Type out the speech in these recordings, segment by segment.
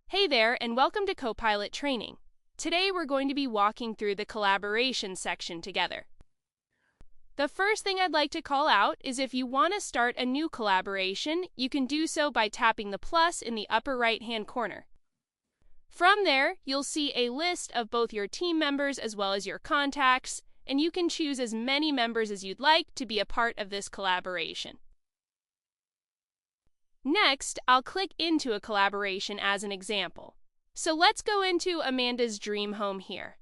Hey there, and welcome to Copilot Training. Today we're going to be walking through the collaboration section together. The first thing I'd like to call out is if you want to start a new collaboration, you can do so by tapping the plus in the upper right-hand corner. From there, you'll see a list of both your team members as well as your contacts, and you can choose as many members as you'd like to be a part of this collaboration. Next, I'll click into a collaboration as an example. So let's go into Amanda's dream home here.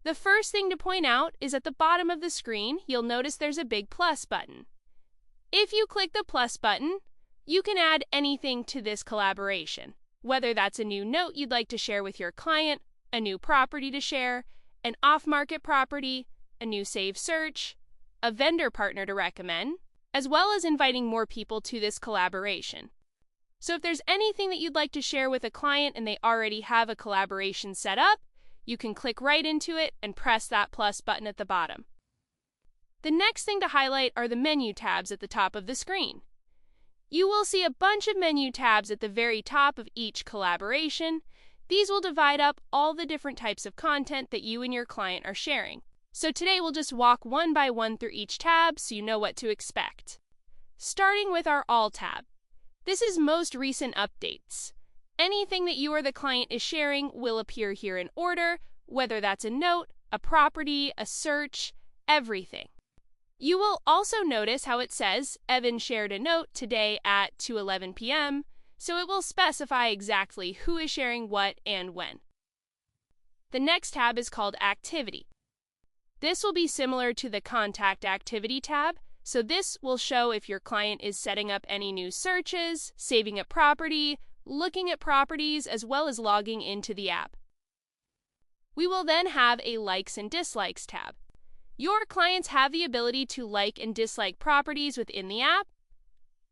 The first thing to point out is at the bottom of the screen, you'll notice there's a big plus button. If you click the plus button, you can add anything to this collaboration, whether that's a new note you'd like to share with your client, a new property to share, an off-market property, a new saved search, a vendor partner to recommend, as well as inviting more people to this collaboration. So if there's anything that you'd like to share with a client and they already have a collaboration set up, you can click right into it and press that plus button at the bottom. The next thing to highlight are the menu tabs at the top of the screen. You will see a bunch of menu tabs at the very top of each collaboration. These will divide up all the different types of content that you and your client are sharing. So today we'll just walk one by one through each tab so you know what to expect. Starting with our All tab. This is most recent updates. Anything that you or the client is sharing will appear here in order, whether that's a note, a property, a search, everything. You will also notice how it says Evan shared a note today at 2:11 p.m., so it will specify exactly who is sharing what and when. The next tab is called Activity. This will be similar to the Contact Activity tab, so this will show if your client is setting up any new searches, saving a property, looking at properties, as well as logging into the app. We will then have a Likes and Dislikes tab. Your clients have the ability to like and dislike properties within the app.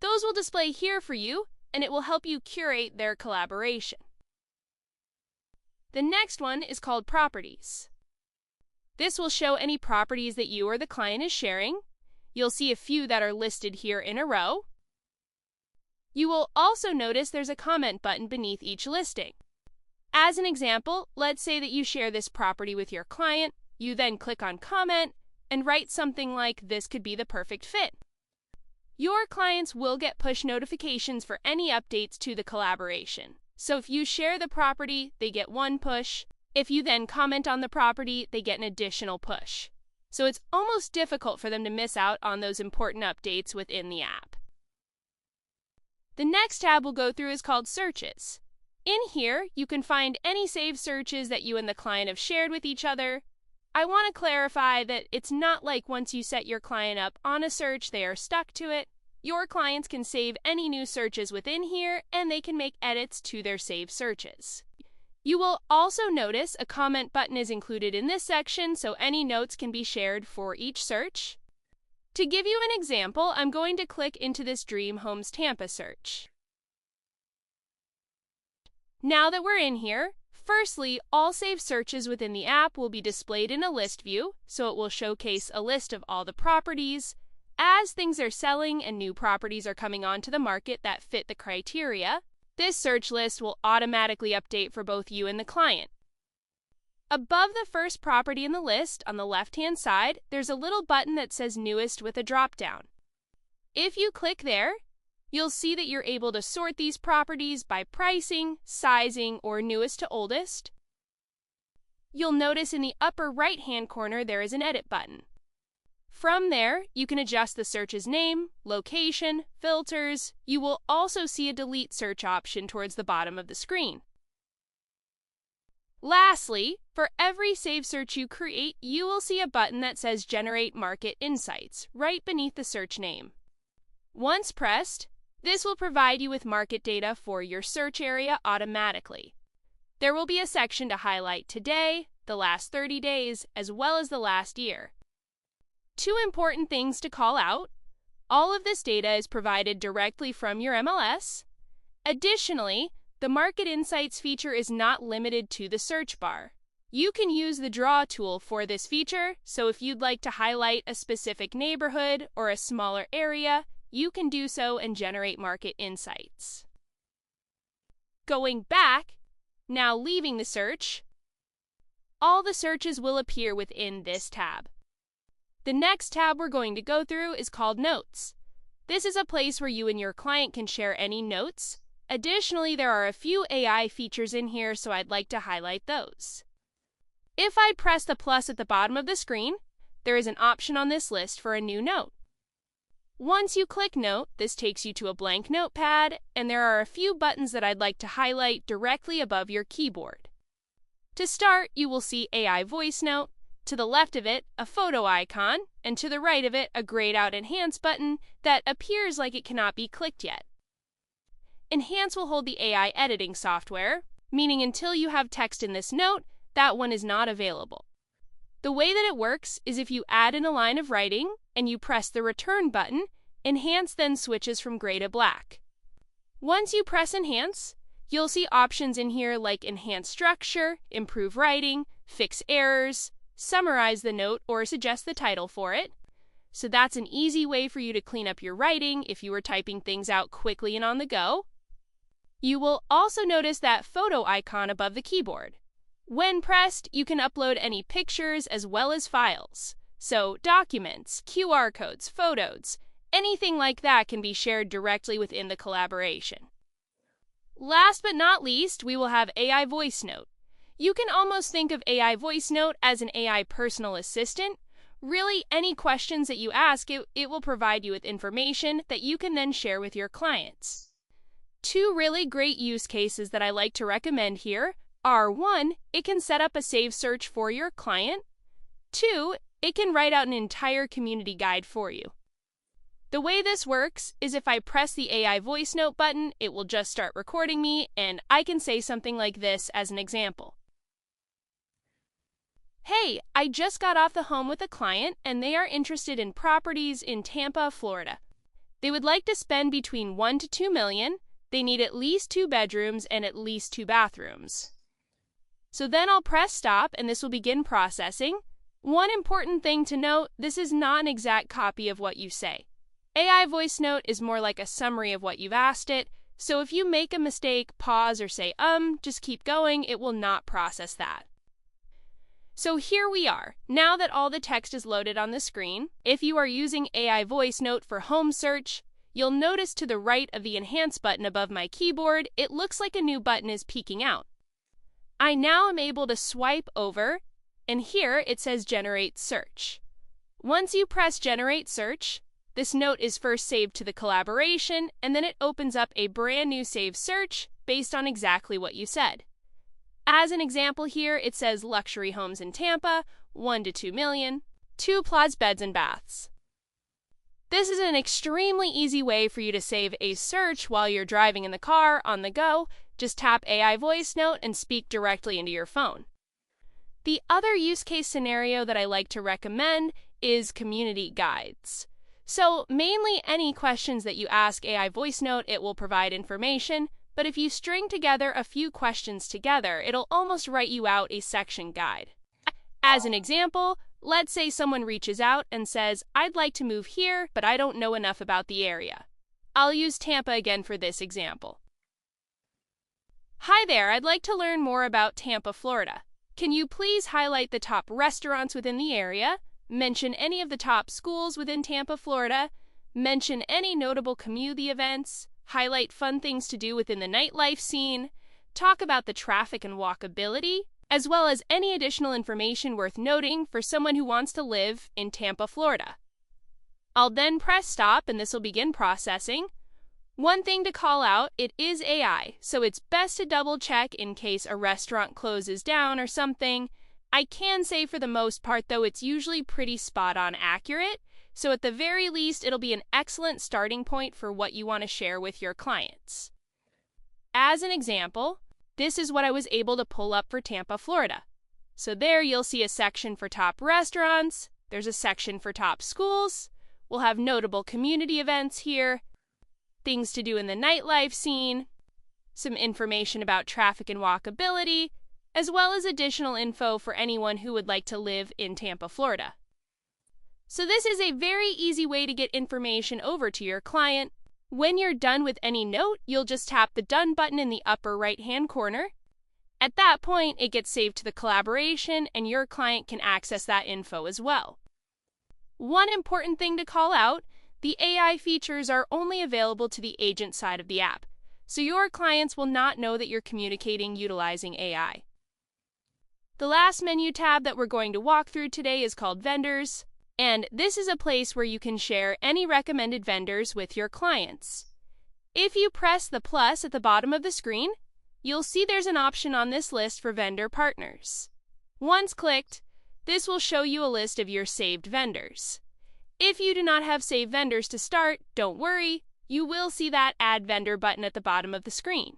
Those will display here for you, and it will help you curate their collaboration. The next one is called Properties. This will show any properties that you or the client is sharing. You'll see a few that are listed here in a row. You will also notice there's a comment button beneath each listing. As an example, let's say that you share this property with your client. You then click on Comment and write something like, "This could be the perfect fit." Your clients will get push notifications for any updates to the collaboration. So if you share the property, they get one push. If you then comment on the property, they get an additional push. So it's almost difficult for them to miss out on those important updates within the app. The next tab we'll go through is called Searches. In here, you can find any saved searches that you and the client have shared with each other. I want to clarify that it's not like once you set your client up on a search, they are stuck to it. Your clients can save any new searches within here, and they can make edits to their saved searches. You will also notice a comment button is included in this section, so any notes can be shared for each search. To give you an example, I'm going to click into this Dream Homes Tampa search. Now that we're in here, firstly, all saved searches within the app will be displayed in a list view, so it will showcase a list of all the properties. As things are selling and new properties are coming onto the market that fit the criteria, this search list will automatically update for both you and the client. Above the first property in the list, on the left-hand side, there's a little button that says Newest with a drop-down. If you click there, you'll see that you're able to sort these properties by pricing, sizing, or newest to oldest. You'll notice in the upper right-hand corner there is an Edit button. From there, you can adjust the search's name, location, filters. You will also see a Delete search option towards the bottom of the screen. Lastly, for every saved search you create, you will see a button that says Generate Market Insights right beneath the search name. Once pressed, this will provide you with market data for your search area automatically. There will be a section to highlight today, the last 30 days, as well as the last year. Two important things to call out: all of this data is provided directly from your MLS. Additionally, the Market Insights feature is not limited to the search bar. You can use the Draw tool for this feature, so if you'd like to highlight a specific neighborhood or a smaller area, you can do so and generate market insights. Going back, now leaving the search, all the searches will appear within this tab. The next tab we're going to go through is called Notes. This is a place where you and your client can share any notes. Additionally, there are a few AI features in here, so I'd like to highlight those. If I press the plus at the bottom of the screen, there is an option on this list for a new note. Once you click Note, this takes you to a blank notepad, and there are a few buttons that I'd like to highlight directly above your keyboard. To start, you will see AI Voice Note, to the left of it, a photo icon, and to the right of it, a grayed out Enhance button that appears like it cannot be clicked yet. Enhance will hold the AI editing software, meaning until you have text in this note, that one is not available. The way that it works is if you add in a line of writing and you press the Return button, Enhance then switches from gray to black. Once you press Enhance, you'll see options in here like Enhance Structure, Improve Writing, Fix Errors, Summarize the note or suggest the title for it. So that's an easy way for you to clean up your writing if you were typing things out quickly and on the go. You will also notice that photo icon above the keyboard. When pressed, you can upload any pictures as well as files. So documents, QR codes, photos, anything like that can be shared directly within the collaboration. Last but not least, we will have AI Voice Note. You can almost think of AI Voice Note as an AI personal assistant. Really, any questions that you ask, it will provide you with information that you can then share with your clients. Two really great use cases that I like to recommend here are 1, it can set up a saved search for your client. 2, it can write out an entire community guide for you. The way this works is if I press the AI Voice Note button, it will just start recording me, and I can say something like this as an example. Hey, I just got off the home with a client, and they are interested in properties in Tampa, Florida. They would like to spend between $1 to $2 million. They need at least 2 bedrooms and at least 2 bathrooms. So then I'll press stop and this will begin processing. One important thing to note, this is not an exact copy of what you say. AI Voice Note is more like a summary of what you've asked it, so if you make a mistake, pause or say just keep going, it will not process that. So here we are. Now that all the text is loaded on the screen, if you are using AI Voice Note for home search, you'll notice to the right of the Enhance button above my keyboard, it looks like a new button is peeking out. I now am able to swipe over, and here it says Generate Search. Once you press Generate Search, this note is first saved to the collaboration, and then it opens up a brand new saved search based on exactly what you said. As an example here, it says luxury homes in Tampa, 1 to 2 million, 2 plus beds and baths. This is an extremely easy way for you to save a search while you're driving in the car, on the go. Just tap AI Voice Note and speak directly into your phone. The other use case scenario that I like to recommend is community guides. So mainly any questions that you ask AI Voice Note, it will provide information, but if you string together a few questions together, it'll almost write you out a section guide. As an example, let's say someone reaches out and says, I'd like to move here, but I don't know enough about the area. I'll use Tampa again for this example. Hi there, I'd like to learn more about Tampa, Florida. Can you please highlight the top restaurants within the area, mention any of the top schools within Tampa, Florida, mention any notable community events, highlight fun things to do within the nightlife scene, talk about the traffic and walkability, as well as any additional information worth noting for someone who wants to live in Tampa, Florida. I'll then press stop and this will begin processing. One thing to call out, it is AI, so it's best to double check in case a restaurant closes down or something. I can say for the most part though, it's usually pretty spot on accurate, so at the very least it'll be an excellent starting point for what you want to share with your clients. As an example, this is what I was able to pull up for Tampa, Florida. So there you'll see a section for top restaurants, there's a section for top schools, we'll have notable community events here, things to do in the nightlife scene, some information about traffic and walkability, as well as additional info for anyone who would like to live in Tampa, Florida. So this is a very easy way to get information over to your client. When you're done with any note, you'll just tap the Done button in the upper right-hand corner. At that point, it gets saved to the collaboration and your client can access that info as well. One important thing to call out, the AI features are only available to the agent side of the app, so your clients will not know that you're communicating utilizing AI. The last menu tab that we're going to walk through today is called Vendors, and this is a place where you can share any recommended vendors with your clients. If you press the plus at the bottom of the screen, you'll see there's an option on this list for vendor partners. Once clicked, this will show you a list of your saved vendors. If you do not have saved vendors to start, don't worry, you will see that Add Vendor button at the bottom of the screen.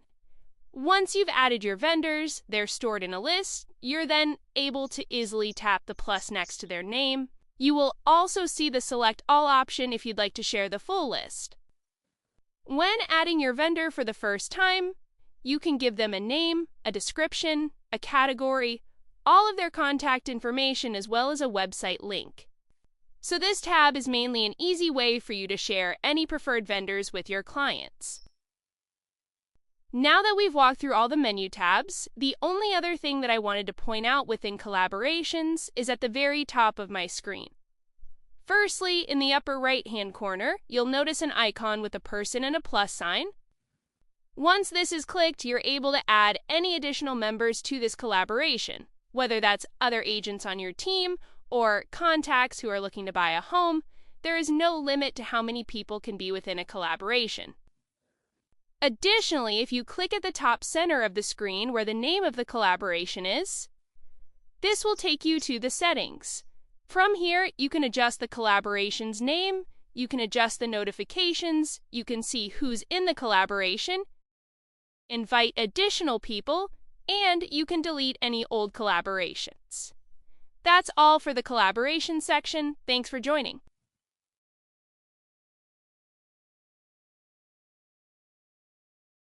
Once you've added your vendors, they're stored in a list, you're then able to easily tap the plus next to their name. You will also see the Select All option if you'd like to share the full list. When adding your vendor for the first time, you can give them a name, a description, a category, all of their contact information as well as a website link. So this tab is mainly an easy way for you to share any preferred vendors with your clients. Now that we've walked through all the menu tabs, the only other thing that I wanted to point out within collaborations is at the very top of my screen. Firstly, in the upper right-hand corner, you'll notice an icon with a person and a plus sign. Once this is clicked, you're able to add any additional members to this collaboration, whether that's other agents on your team or contacts who are looking to buy a home. There is no limit to how many people can be within a collaboration. Additionally, if you click at the top center of the screen where the name of the collaboration is, this will take you to the settings. From here, you can adjust the collaboration's name, you can adjust the notifications, you can see who's in the collaboration, invite additional people, and you can delete any old collaborations. That's all for the collaboration section. Thanks for joining.